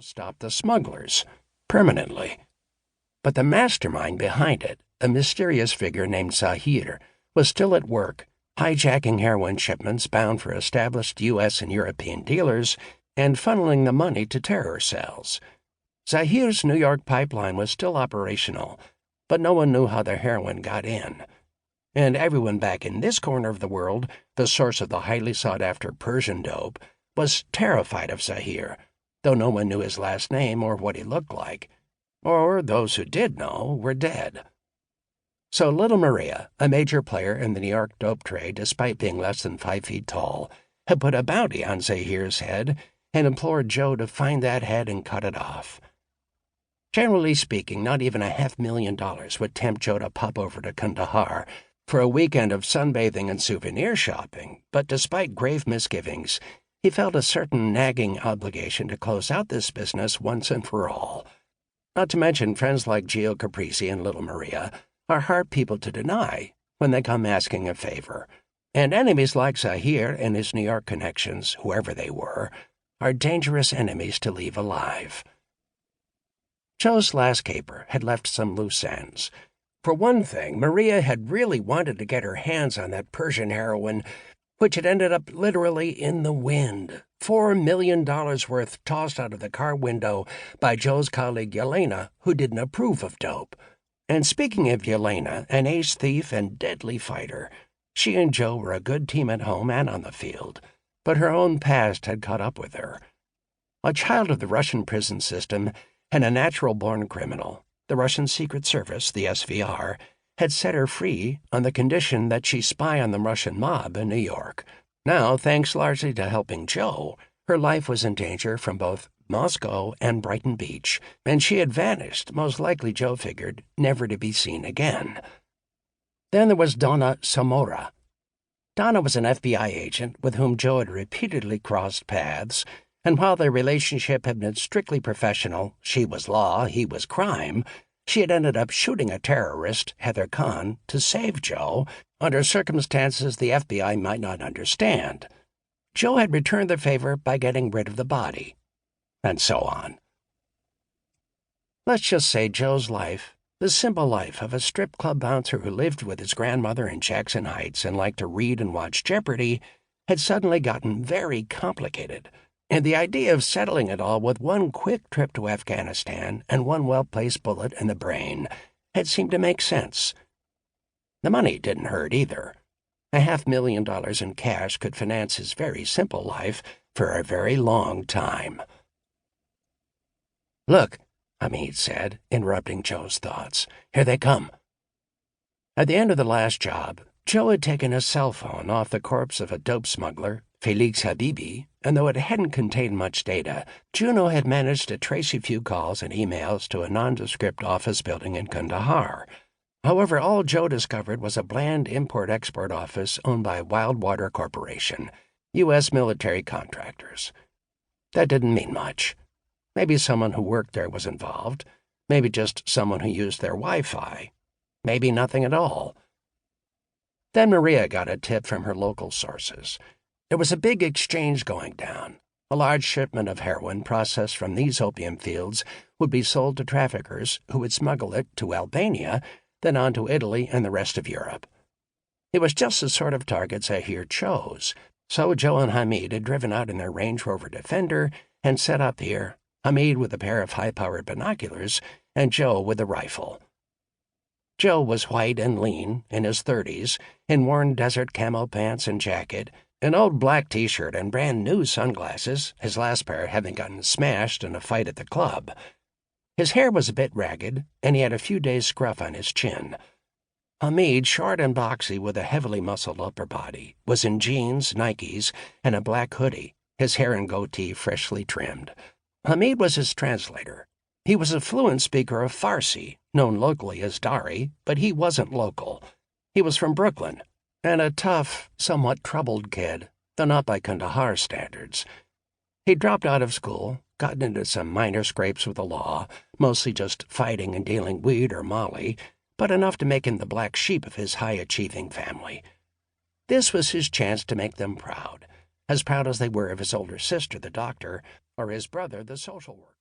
stop the smugglers permanently. But the mastermind behind it, a mysterious figure named Zahir, was still at work, hijacking heroin shipments bound for established U.S. and European dealers and funneling the money to terror cells. Zahir's New York pipeline was still operational, but no one knew how the heroin got in. And everyone back in this corner of the world, the source of the highly sought-after Persian dope, was terrified of Zahir, though no one knew his last name or what he looked like. Or those who did know were dead. So little Maria, a major player in the New York dope trade despite being less than 5 feet tall, had put a bounty on Zahir's head and implored Joe to find that head and cut it off. Generally speaking, not even $500,000 would tempt Joe to pop over to Kandahar for a weekend of sunbathing and souvenir shopping, but despite grave misgivings, he felt a certain nagging obligation to close out this business once and for all. Not to mention friends like Gio Caprisi and little Maria are hard people to deny when they come asking a favor, and enemies like Zahir and his New York connections, whoever they were, are dangerous enemies to leave alive. Joe's last caper had left some loose ends. For one thing, Maria had really wanted to get her hands on that Persian heroin, which had ended up literally in the wind. $4 million worth tossed out of the car window by Joe's colleague Yelena, who didn't approve of dope. And speaking of Yelena, an ace thief and deadly fighter, she and Joe were a good team at home and on the field, but her own past had caught up with her. A child of the Russian prison system and a natural-born criminal, the Russian Secret Service, the SVR, had set her free on the condition that she spy on the Russian mob in New York. Now, thanks largely to helping Joe, her life was in danger from both Moscow and Brighton Beach, and she had vanished, most likely, Joe figured, never to be seen again. Then there was Donna Samora. Donna was an FBI agent with whom Joe had repeatedly crossed paths, and while their relationship had been strictly professional, she was law, he was crime, she had ended up shooting a terrorist, Heather Kahn, to save Joe, under circumstances the FBI might not understand. Joe had returned the favor by getting rid of the body, and so on. Let's just say Joe's life, the simple life of a strip club bouncer who lived with his grandmother in Jackson Heights and liked to read and watch Jeopardy, had suddenly gotten very complicated, and the idea of settling it all with one quick trip to Afghanistan and one well-placed bullet in the brain had seemed to make sense. The money didn't hurt either. $500,000 in cash could finance his very simple life for a very long time. "Look," Hamid said, interrupting Joe's thoughts. "Here they come." At the end of the last job, Joe had taken a cell phone off the corpse of a dope smuggler, Felix Habibi, and though it hadn't contained much data, Juno had managed to trace a few calls and emails to a nondescript office building in Kandahar. However, all Joe discovered was a bland import-export office owned by Wildwater Corporation, U.S. military contractors. That didn't mean much. Maybe someone who worked there was involved, maybe just someone who used their Wi-Fi, maybe nothing at all. Then Maria got a tip from her local sources. There was a big exchange going down. A large shipment of heroin processed from these opium fields would be sold to traffickers who would smuggle it to Albania, then on to Italy and the rest of Europe. It was just the sort of target Zahir chose, so Joe and Hamid had driven out in their Range Rover Defender and set up here, Hamid with a pair of high-powered binoculars and Joe with a rifle. Joe was white and lean, in his 30s, in worn desert camo pants and jacket, an old black T-shirt and brand-new sunglasses, his last pair having gotten smashed in a fight at the club. His hair was a bit ragged, and he had a few days' scruff on his chin. Hamid, short and boxy with a heavily muscled upper body, was in jeans, Nikes, and a black hoodie, his hair and goatee freshly trimmed. Hamid was his translator. He was a fluent speaker of Farsi, known locally as Dari, but he wasn't local. He was from Brooklyn, and a tough, somewhat troubled kid, though not by Kandahar standards. He'd dropped out of school, gotten into some minor scrapes with the law, mostly just fighting and dealing weed or molly, but enough to make him the black sheep of his high-achieving family. This was his chance to make them proud as they were of his older sister, the doctor, or his brother, the social worker.